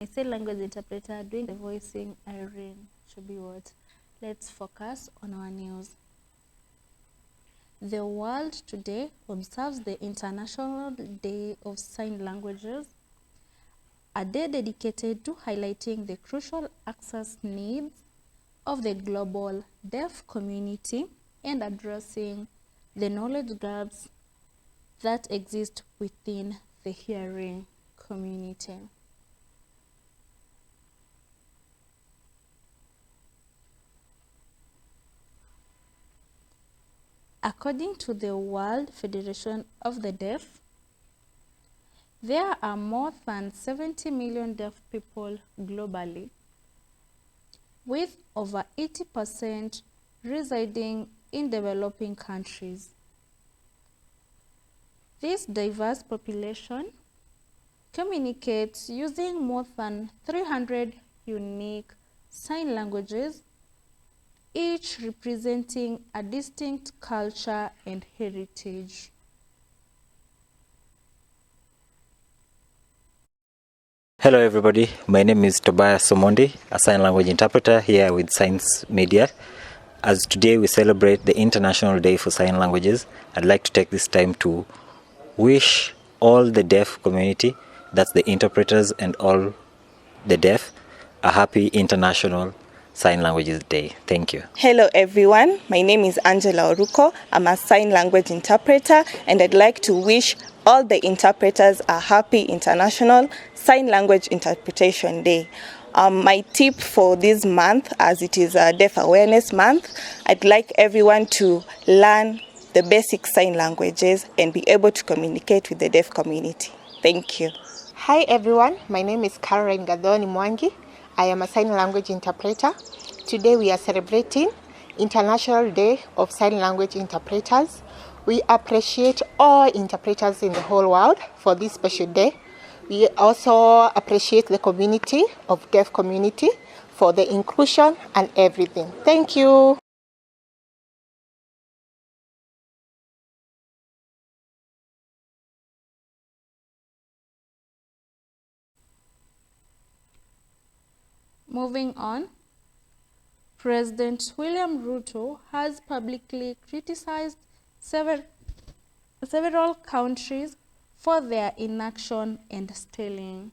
I say language interpreter doing the voicing. Irene should be what? Let's focus on our news. The world today observes the International Day of Sign Languages, a day dedicated to highlighting the crucial access needs of the global deaf community and addressing the knowledge gaps that exist within the hearing community. According to the World Federation of the Deaf, there are more than 70 million deaf people globally, with over 80% residing in developing countries. This diverse population communicates using more than 300 unique sign languages, each representing a distinct culture and heritage. Hello everybody, my name is Tobias Somondi, a sign language interpreter here with Science Media. As today we celebrate the International Day for Sign Languages, I'd like to take this time to wish all the deaf community, that's the interpreters and all the deaf, a happy International Sign Languages Day. Thank you. Hello everyone, my name is Angela Oruko. I'm a sign language interpreter and I'd like to wish all the interpreters a happy International Sign Language Interpretation Day. My tip for this month, as it is a Deaf Awareness Month, I'd like everyone to learn the basic sign languages and be able to communicate with the deaf community. Thank you. Hi everyone, my name is Caroline Gadoni Mwangi. I am a sign language interpreter. Today we are celebrating International Day of Sign Language Interpreters. We appreciate all interpreters in the whole world for this special day. We also appreciate the community of deaf community for the inclusion and everything. Thank you. Moving on, President William Ruto has publicly criticized several countries for their inaction and stalling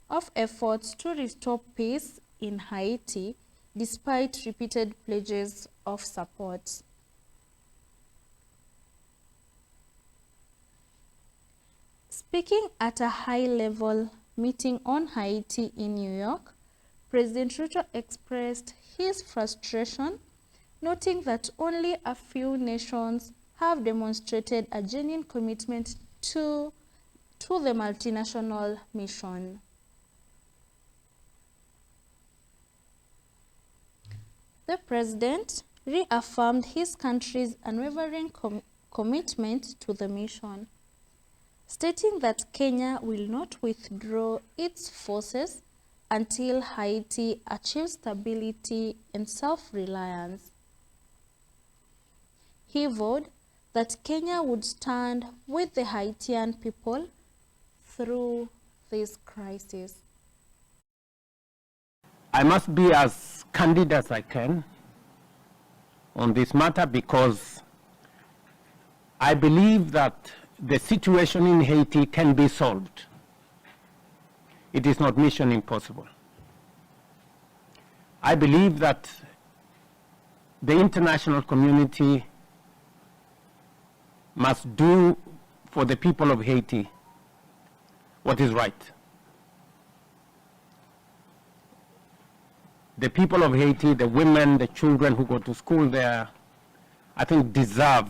of efforts to restore peace in Haiti despite repeated pledges of support. Speaking at a high-level meeting on Haiti in New York, President Ruto expressed his frustration, noting that only a few nations have demonstrated a genuine commitment to the multinational mission. The president reaffirmed his country's unwavering commitment to the mission, stating that Kenya will not withdraw its forces until Haiti achieves stability and self-reliance. He vowed that Kenya would stand with the Haitian people through this crisis. I must be as candid as I can on this matter because I believe that the situation in Haiti can be solved. It is not mission impossible. I believe that the international community must do for the people of Haiti what is right. The people of Haiti, the women, the children who go to school there, I think deserve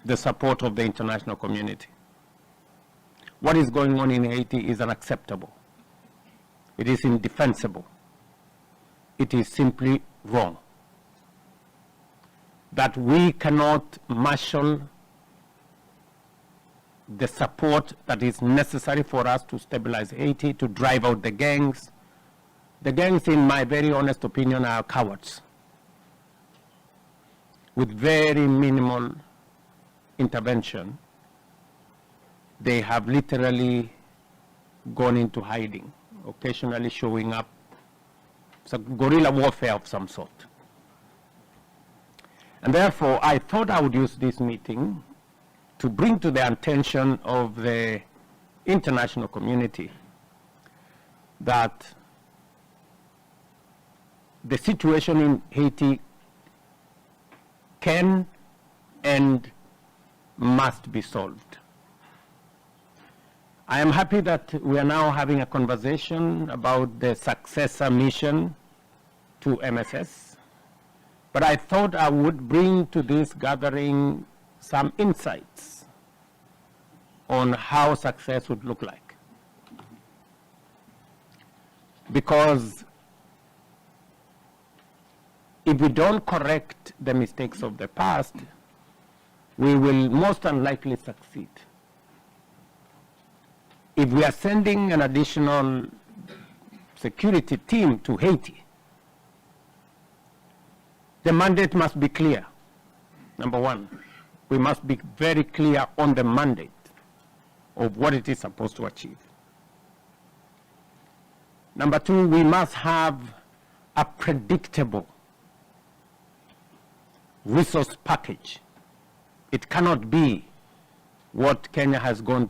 the support of the international community. What is going on in Haiti is unacceptable. It is indefensible. It is simply wrong. That we cannot marshal the support that is necessary for us to stabilize Haiti, to drive out the gangs. The gangs, in my very honest opinion, are cowards with very minimal intervention. They have literally gone into hiding, occasionally showing up. It's a guerrilla warfare of some sort. And therefore, I thought I would use this meeting to bring to the attention of the international community that the situation in Haiti can and must be solved. I am happy that we are now having a conversation about the successor mission to MSS, but I thought I would bring to this gathering some insights on how success would look like. Because if we don't correct the mistakes of the past, we will most unlikely succeed. If we are sending an additional security team to Haiti, the mandate must be clear. Number one, we must be very clear on the mandate of what it is supposed to achieve. Number two, we must have a predictable resource package. It cannot be what Kenya has gone.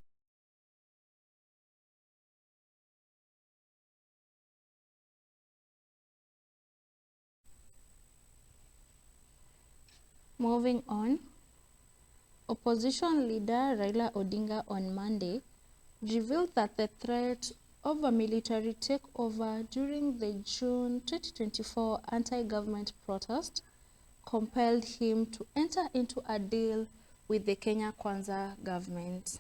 Moving on, opposition leader Raila Odinga on Monday revealed that the threat of a military takeover during the June 2024 anti-government protest compelled him to enter into a deal with the Kenya Kwanza government.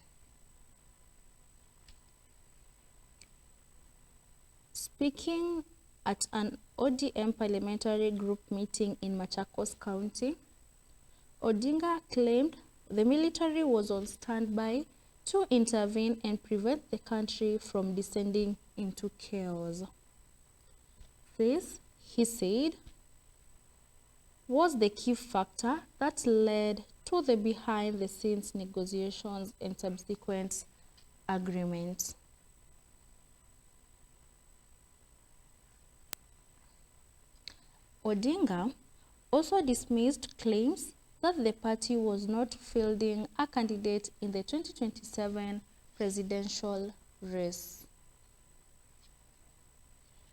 Speaking at an ODM parliamentary group meeting in Machakos County, Odinga claimed the military was on standby to intervene and prevent the country from descending into chaos. This, he said, was the key factor that led to the behind-the-scenes negotiations and subsequent agreements. Odinga also dismissed claims that the party was not fielding a candidate in the 2027 presidential race.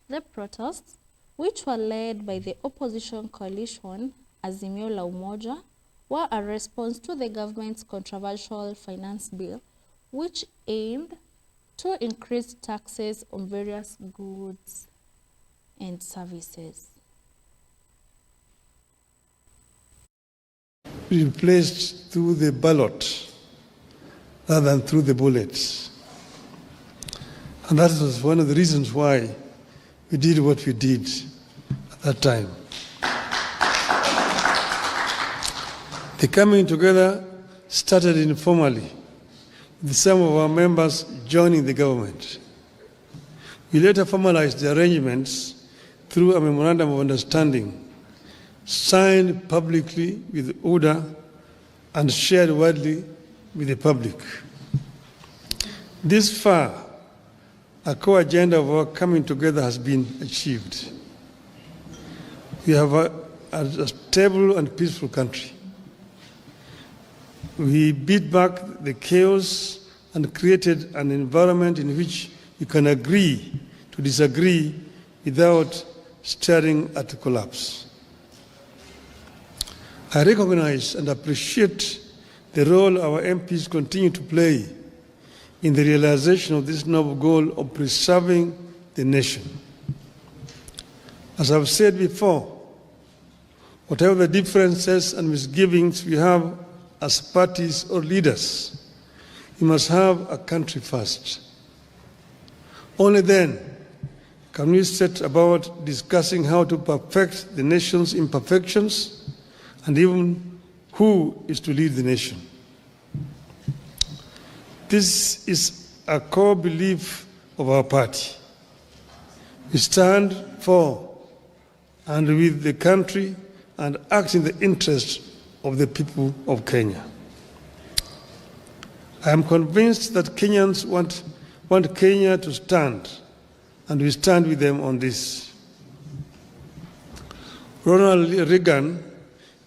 The protests, which were led by the opposition coalition Azimio la Umoja, were a response to the government's controversial finance bill, which aimed to increase taxes on various goods and services. Replaced through the ballot rather than through the bullets. And that was one of the reasons why we did what we did at that time. The coming together started informally, with some of our members joining the government. We later formalized the arrangements through a memorandum of understanding signed publicly with order and shared widely with the public. This far, a core agenda of our coming together has been achieved. We have a stable and peaceful country. We beat back the chaos and created an environment in which you can agree to disagree without staring at collapse. I recognize and appreciate the role our MPs continue to play in the realization of this noble goal of preserving the nation. As I've said before, whatever the differences and misgivings we have as parties or leaders, we must have a country first. Only then can we set about discussing how to perfect the nation's imperfections and even who is to lead the nation. This is a core belief of our party. We stand for and with the country and act in the interest of the people of Kenya. I am convinced that Kenyans want want Kenya to stand, and we stand with them on this. Ronald Reagan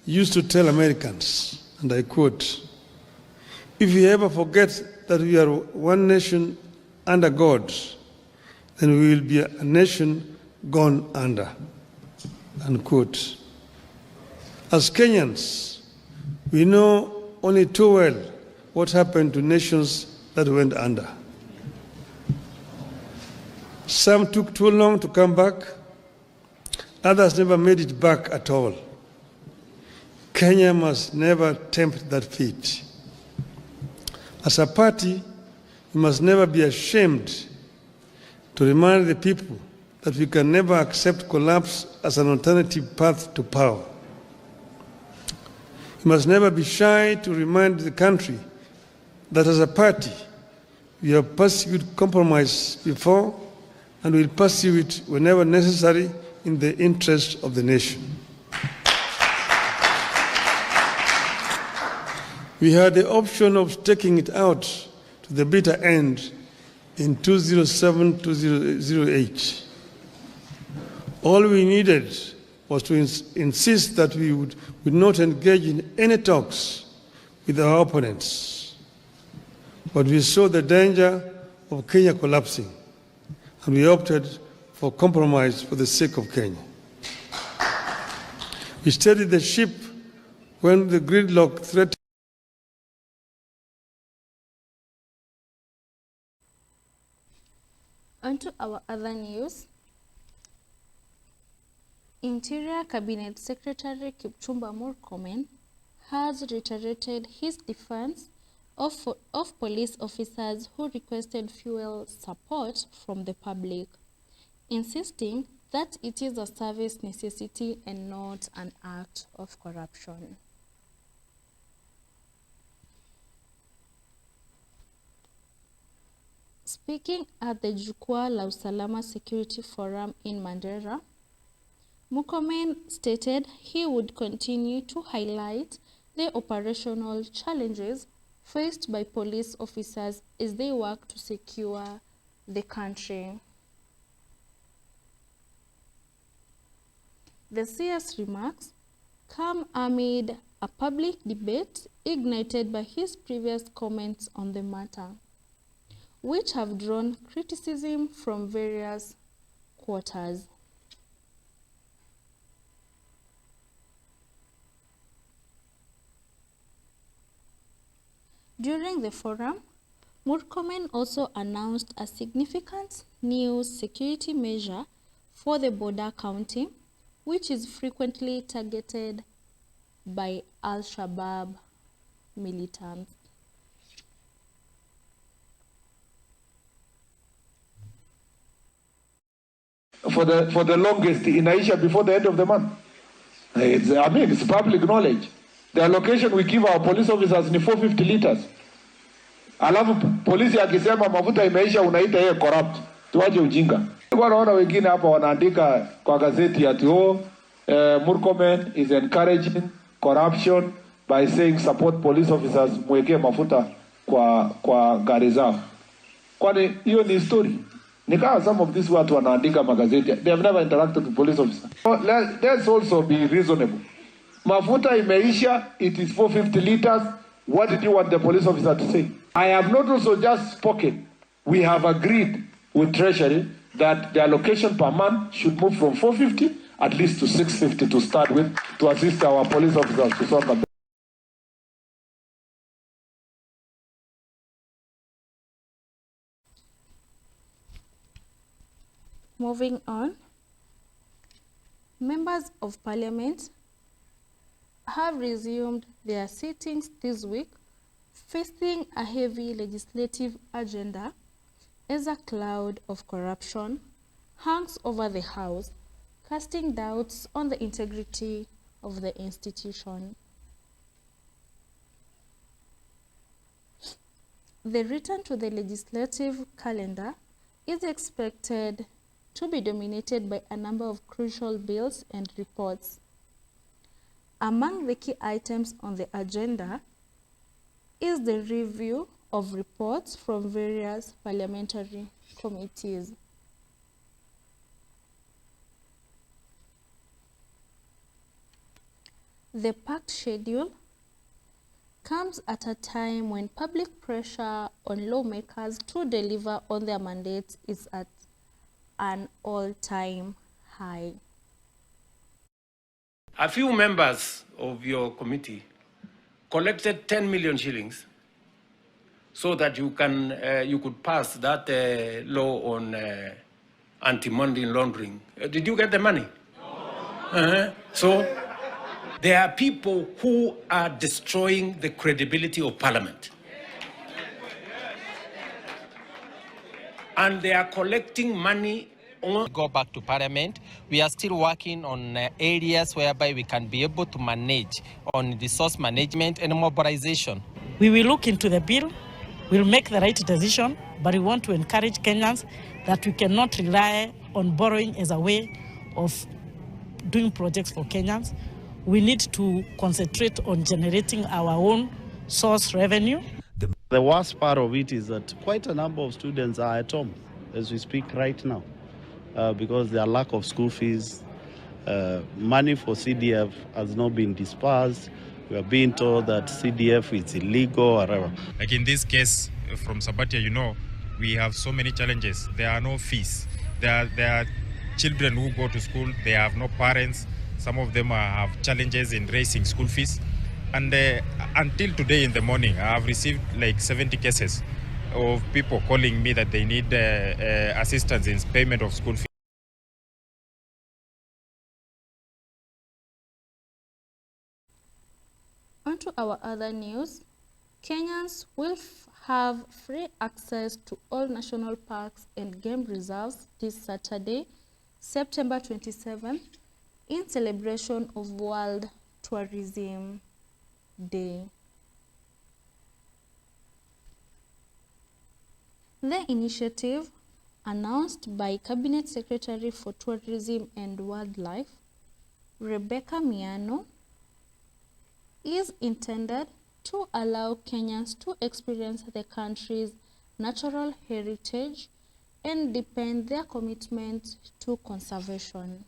used to tell Americans, and I quote, "If we ever forget that we are one nation under God, then we will be a nation gone under," unquote. As Kenyans, we know only too well what happened to nations that went under. Some took too long to come back, others never made it back at all. Kenya must never tempt that fate. As a party, we must never be ashamed to remind the people that we can never accept collapse as an alternative path to power. We must never be shy to remind the country that as a party, we have pursued compromise before and will pursue it whenever necessary in the interest of the nation. We had the option of taking it out to the bitter end in 2007-2008. All we needed was to insist that we would not engage in any talks with our opponents. But we saw the danger of Kenya collapsing, and we opted for compromise for the sake of Kenya. We steadied the ship when the gridlock threatened. On to our other news. Interior Cabinet Secretary Kipchumba Murkomen has reiterated his defense of police officers who requested fuel support from the public, insisting that it is a service necessity and not an act of corruption. Speaking at the Jukwaa la Usalama Security Forum in Mandera, Murkomen stated he would continue to highlight the operational challenges faced by police officers as they work to secure the country. The CS remarks come amid a public debate ignited by his previous comments on the matter, which have drawn criticism from various quarters. During the forum, Murkomen also announced a significant new security measure for the border county, which is frequently targeted by Al-Shabaab militants. For the longest inaisha before the end of the month. It's public knowledge. The allocation we give our police officers ni 450 liters. Alafu polisi akisema mafuta imeisha unaita yeye corrupt. Tuache ujinga. Naona wengine hapa wanaandika kwa gazeti ati Murkomen is encouraging corruption by saying support police officers mwekee mafuta kwa gari zao. Kwani hiyo ni story? Nikawa some of these watu wanaandika magazeti, they have never interacted with police officers. So let's also be reasonable. Mafuta imeisha, it is 450 liters. What did you want the police officer to say? I have not also just spoken. We have agreed with Treasury that the allocation per month should move from 450 at least to 650 to start with, to assist our police officers to sort out. Moving on, members of parliament have resumed their sittings this week, facing a heavy legislative agenda as a cloud of corruption hangs over the House, casting doubts on the integrity of the institution. The return to the legislative calendar is expected to be dominated by a number of crucial bills and reports. Among the key items on the agenda is the review of reports from various parliamentary committees. The packed schedule comes at a time when public pressure on lawmakers to deliver on their mandates is at an all-time high. A few members of your committee collected 10 million shillings so that you could pass that law on anti-money laundering. Did you get the money? No. So there are people who are destroying the credibility of Parliament. And they are collecting money. Go back to Parliament. We are still working on areas whereby we can be able to manage on resource management and mobilization. We will look into the bill, we'll make the right decision, but we want to encourage Kenyans that we cannot rely on borrowing as a way of doing projects for Kenyans. We need to concentrate on generating our own source revenue. The worst part of it is that quite a number of students are at home as we speak right now because there are lack of school fees. Money for CDF has not been dispersed. We are being told that CDF is illegal or whatever. Like in this case from Sabatia, you know, we have so many challenges. There are no fees. There are children who go to school, they have no parents. Some of them have challenges in raising school fees. And until today in the morning, I have received like 70 cases of people calling me that they need assistance in payment of school fees. On to our other news. Kenyans will have free access to all national parks and game reserves this Saturday, September 27th, in celebration of World Tourism Day. The initiative, announced by Cabinet Secretary for Tourism and Wildlife, Rebecca Miano, is intended to allow Kenyans to experience the country's natural heritage and deepen their commitment to conservation.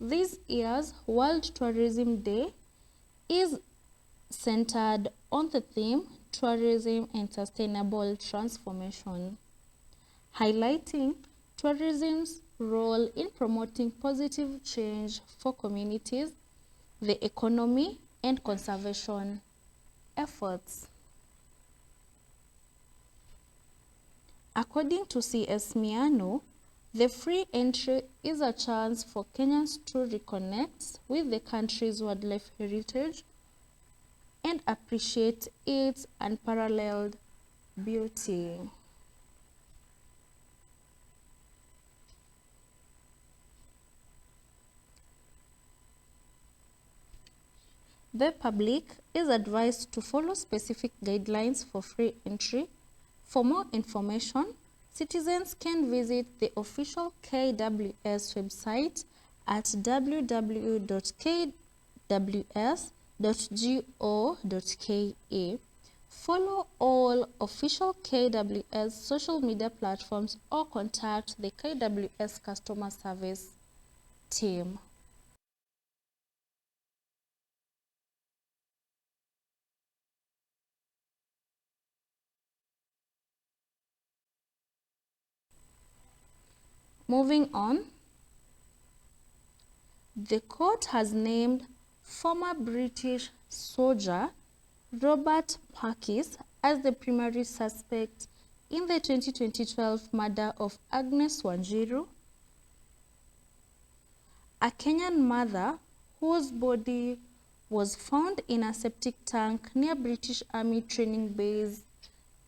This year's World Tourism Day is centered on the theme Tourism and Sustainable Transformation, highlighting tourism's role in promoting positive change for communities, the economy, and conservation efforts. According to CS Miano, the free entry is a chance for Kenyans to reconnect with the country's wildlife heritage and appreciate its unparalleled beauty. The public is advised to follow specific guidelines for free entry. For more information, citizens can visit the official KWS website at www.kws.go.ke. Follow all official KWS social media platforms or contact the KWS customer service team. Moving on, the court has named former British soldier Robert Parkes as the primary suspect in the 2012 murder of Agnes Wanjiru, a Kenyan mother whose body was found in a septic tank near British Army training base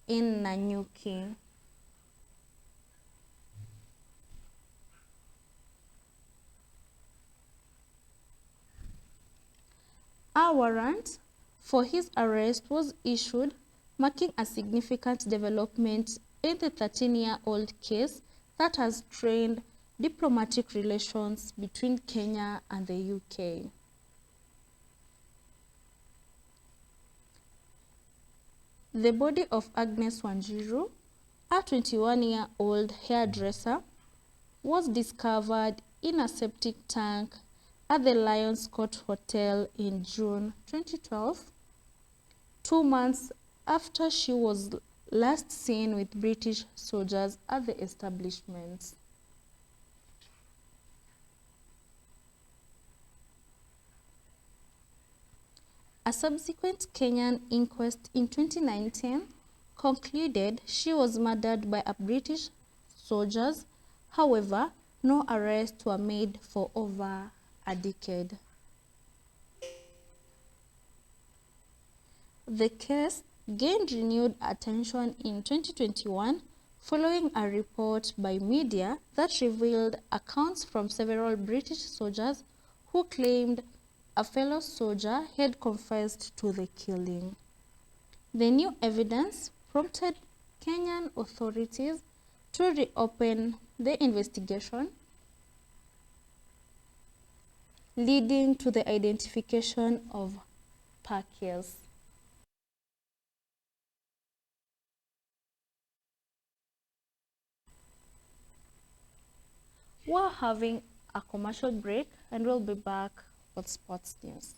in Nanyuki. A warrant for his arrest was issued, marking a significant development in the 13-year-old case that has strained diplomatic relations between Kenya and the UK. The body of Agnes Wanjiru, a 21-year-old hairdresser, was discovered in a septic tank at the Lions Court Hotel in June 2012, 2 months after she was last seen with British soldiers at the establishment. A subsequent Kenyan inquest in 2019 concluded she was murdered by British soldiers. However, no arrests were made for over a decade. The case gained renewed attention in 2021 following a report by media that revealed accounts from several British soldiers who claimed a fellow soldier had confessed to the killing. The new evidence prompted Kenyan authorities to reopen the investigation, leading to the identification of Parkes. We're having a commercial break and we'll be back with sports news.